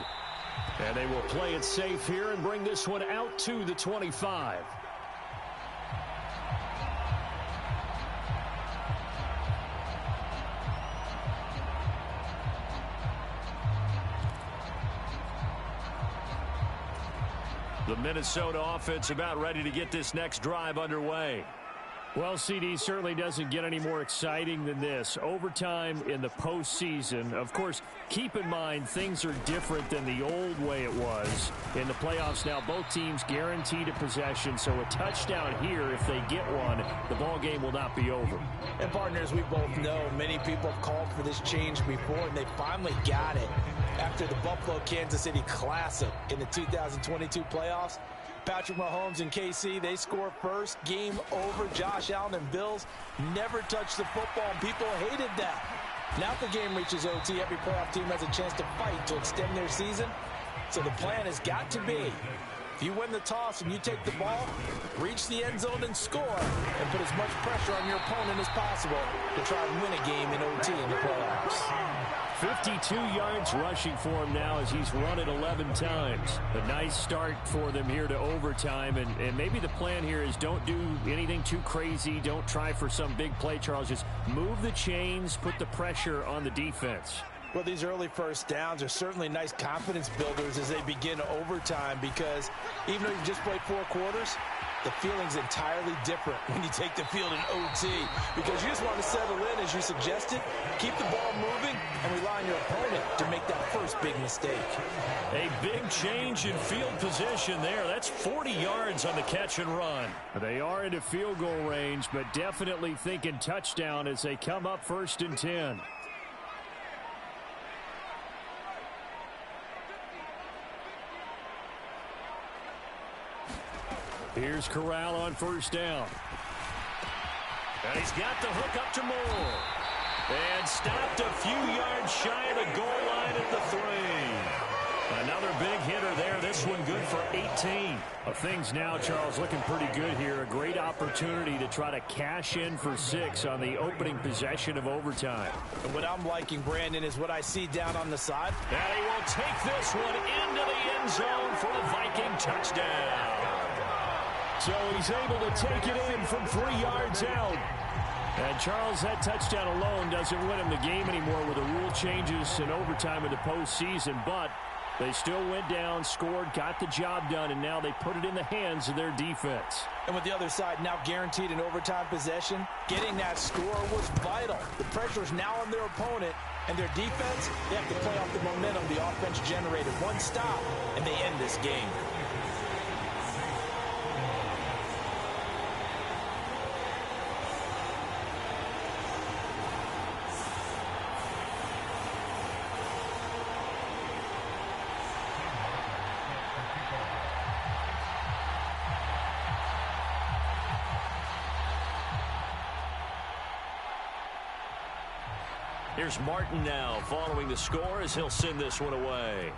And they will play it safe here and bring this one out to the 25. The Minnesota offense about ready to get this next drive underway. Well, CD certainly doesn't get any more exciting than this. Overtime in the postseason. Of course, keep in mind things are different than the old way it was. In the playoffs now, both teams guaranteed a possession, so a touchdown here, if they get one, the ball game will not be over. And partners, we both know many people have called for this change before, and they finally got it after the Buffalo-Kansas City Classic in the 2022 playoffs. Patrick Mahomes and KC, they score first. Game over. Josh Allen and Bills never touched the football, and people hated that. Now if the game reaches OT, every playoff team has a chance to fight to extend their season. So the plan has got to be, if you win the toss and you take the ball, reach the end zone and score, and put as much pressure on your opponent as possible to try and win a game in OT in the playoffs. 52 yards rushing for him now as he's run it 11 times. A nice start for them here to overtime, and maybe the plan here is don't do anything too crazy. Don't try for some big play, Charles. Just move the chains, put the pressure on the defense. Well, these early first downs are certainly nice confidence builders as they begin overtime, because even though you've just played 4 quarters, the feeling's entirely different when you take the field in OT, because you just want to settle in, as you suggested, keep the ball moving, and rely on your opponent to make that first big mistake. A big change in field position there. That's 40 yards on the catch and run. They are into field goal range, but definitely thinking touchdown as they come up 1st and 10. Here's Corral on 1st down. And he's got the hook up to Moore. And stopped a few yards shy of the goal line at the 3. Another big hitter there. This one good for 18. Things now, Charles, looking pretty good here. A great opportunity to try to cash in for 6 on the opening possession of overtime. And what I'm liking, Brandon, is what I see down on the side. And he will take this one into the end zone for the Viking touchdown. So he's able to take it in from 3 yards out. And Charles, that touchdown alone doesn't win him the game anymore with the rule changes in overtime in the postseason. But they still went down, scored, got the job done, and now they put it in the hands of their defense. And with the other side now guaranteed an overtime possession, getting that score was vital. The pressure is now on their opponent, and their defense, they have to play off the momentum the offense generated. One stop, and they end this game. Here's Martin now following the score as he'll send this one away.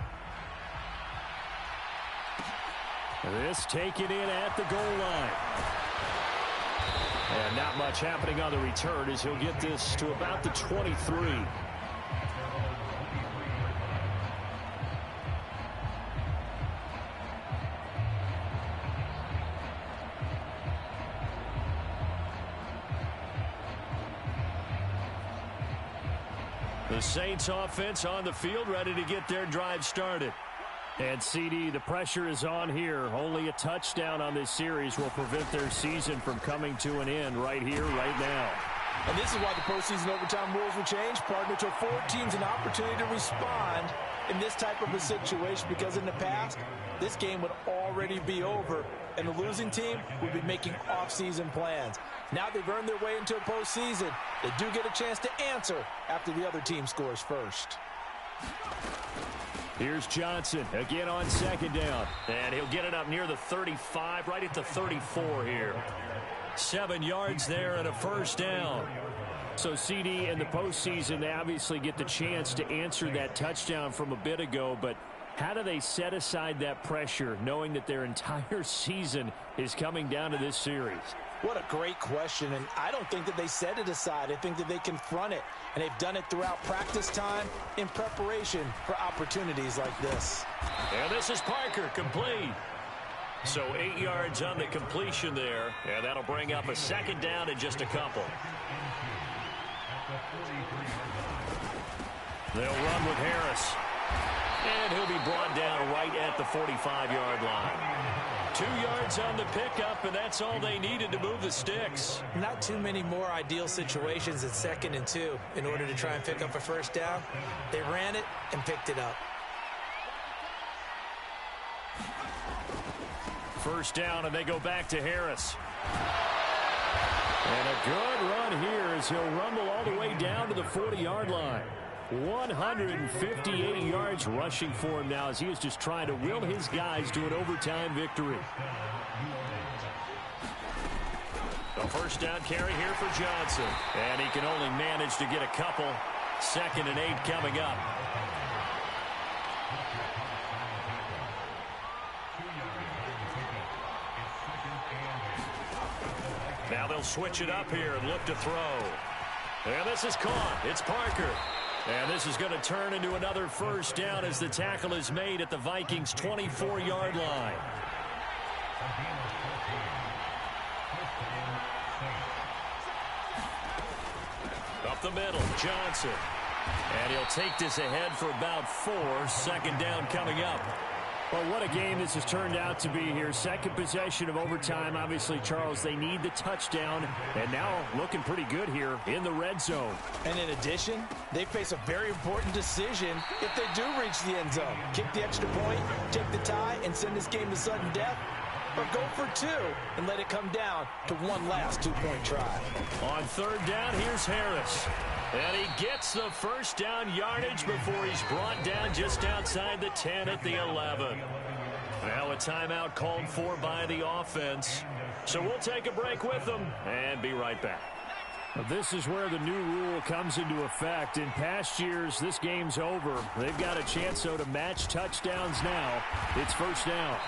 This taken in at the goal line. And not much happening on the return as he'll get this to about the 23. The Saints offense on the field, ready to get their drive started. And CD, the pressure is on here. Only a touchdown on this series will prevent their season from coming to an end right here, right now. And this is why the postseason overtime rules were changed, partner, to afford teams an opportunity to respond in this type of a situation, because in the past, this game would already be over, and the losing team would be making off-season plans. Now they've earned their way into a postseason. They do get a chance to answer after the other team scores first. Here's Johnson again on 2nd down. And he'll get it up near the 35, right at the 34 here. 7 yards there and a 1st down. So CD, in the postseason, they obviously get the chance to answer that touchdown from a bit ago, but how do they set aside that pressure knowing that their entire season is coming down to this series? What a great question, and I don't think that they set it aside. I think that they confront it, and they've done it throughout practice time in preparation for opportunities like this. And this is Parker, complete. So 8 yards on the completion there, and that'll bring up a second down in just a couple. They'll run with Harris. And he'll be brought down right at the 45-yard line. 2 yards on the pickup, and that's all they needed to move the sticks. Not too many more ideal situations at 2nd and 2 in order to try and pick up a first down. They ran it and picked it up. First down, and they go back to Harris. And a good run here as he'll rumble all the way down to the 40-yard line. 158 yards rushing for him now as he is just trying to will his guys to an overtime victory. A first down carry here for Johnson. And he can only manage to get a couple. 2nd and 8 coming up. Now they'll switch it up here and look to throw. And this is caught. It's Parker. And this is going to turn into another first down as the tackle is made at the Vikings' 24-yard line. Up the middle, Johnson. And he'll take this ahead for about 4. 2nd down coming up. Well, what a game this has turned out to be here. Second possession of overtime. Obviously, Charles, they need the touchdown. And now looking pretty good here in the red zone. And in addition, they face a very important decision if they do reach the end zone. Kick the extra point, take the tie, and send this game to sudden death. Or go for 2 and let it come down to one last 2-point try. On 3rd down, here's Harris. And he gets the first down yardage before he's brought down just outside the 10 at the 11. Now a timeout called for by the offense. So we'll take a break with them and be right back. This is where the new rule comes into effect. In past years, this game's over. They've got a chance, though, to match touchdowns now. It's first down.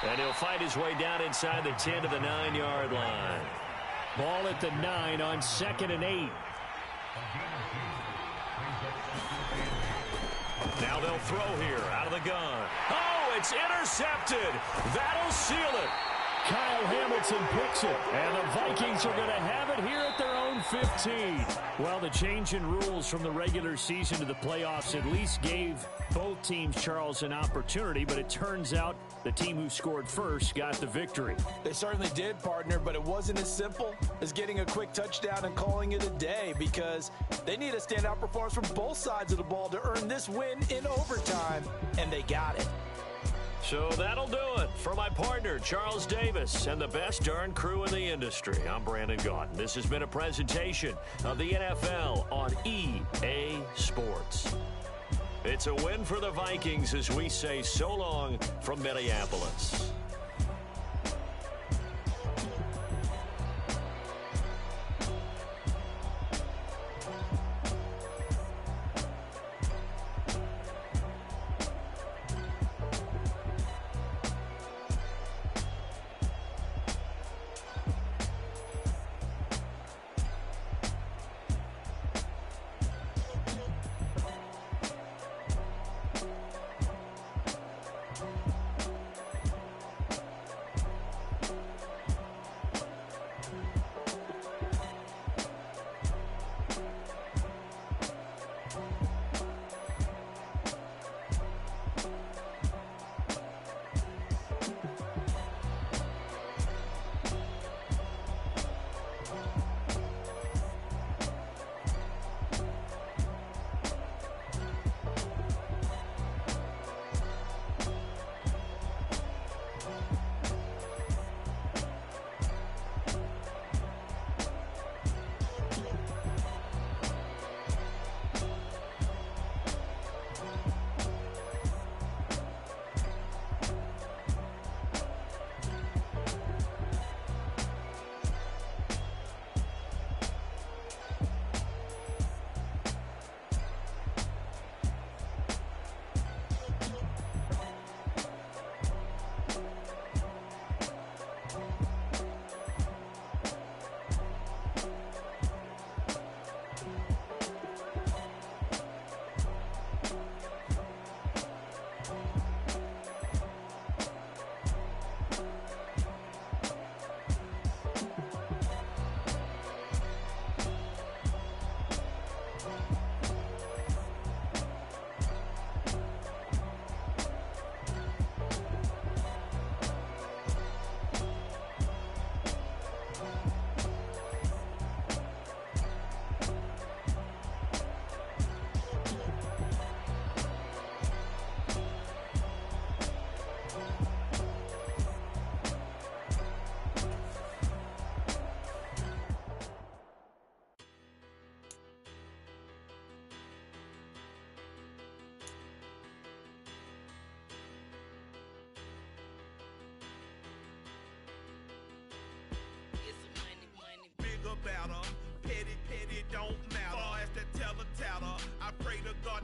And he'll fight his way down inside the 10 to the 9-yard line. Ball at the 9 on 2nd and 8. Now they'll throw here out of the gun. Oh, it's intercepted. That'll seal it. Kyle Hamilton picks it, and the Vikings are going to have it here at their own 15. Well, the change in rules from the regular season to the playoffs at least gave both teams, Charles, an opportunity, but it turns out the team who scored first got the victory. They certainly did, partner, but it wasn't as simple as getting a quick touchdown and calling it a day because they need a standout performance from both sides of the ball to earn this win in overtime, and they got it. So that'll do it for my partner, Charles Davis, and the best darn crew in the industry. I'm Brandon Gaudin. This has been a presentation of the NFL on EA Sports. It's a win for the Vikings as we say so long from Minneapolis.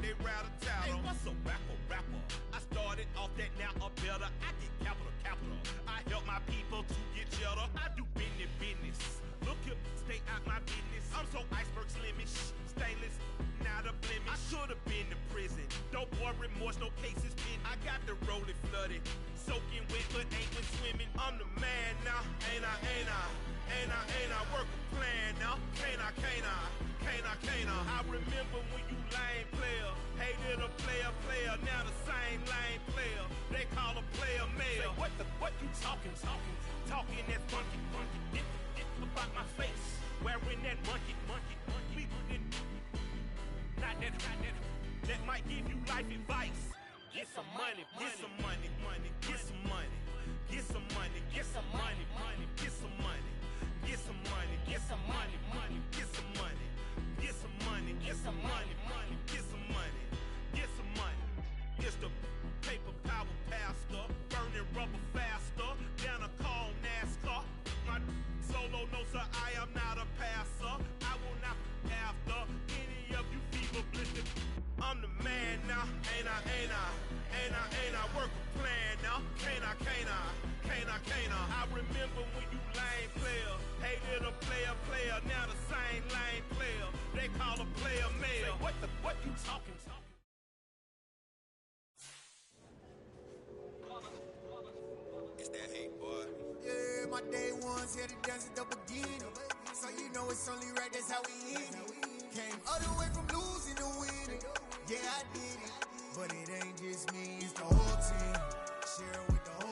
they rattle-tattle. Hey, what's a rapper? I started off that, now a better. I get capital. I help my people to get cheddar. I do business. Look here, stay out my business. I'm so iceberg slimish, stainless, not a blemish. I should have been to prison. No boy remorse, no cases pinned. I got the rolling flooded, soaking wet, but ain't been swimming. I'm the man now, ain't I? Work a plan now, can't I? I remember when you lame player, hated a player, now the same lame player. They call a player mayor. Say, what you talking that funky, get about my face, wearing that monkey, not that might give you life advice. Get some money, get some money, get some money, get some money, get some money, get some money, get some money, get some money, get some money, get some money, get some money, get some money, get some money. It's the paper power pastor, burning rubber faster, down a call NASCAR. My solo, no sir, I am not a passer. I will not after any of you fever blistered. I'm the man now, ain't I? Work a plan now, can't I? I remember when you lame player, hated a player, now the same lame player. They call a player mayor. What you talking? It's that hate, boy. Yeah, my day ones here to dance at the beginning. So you know it's only right, that's how we end it. Came all the way from losing to winning. Yeah, I did it. But it ain't just me, it's the whole team. Share it with the whole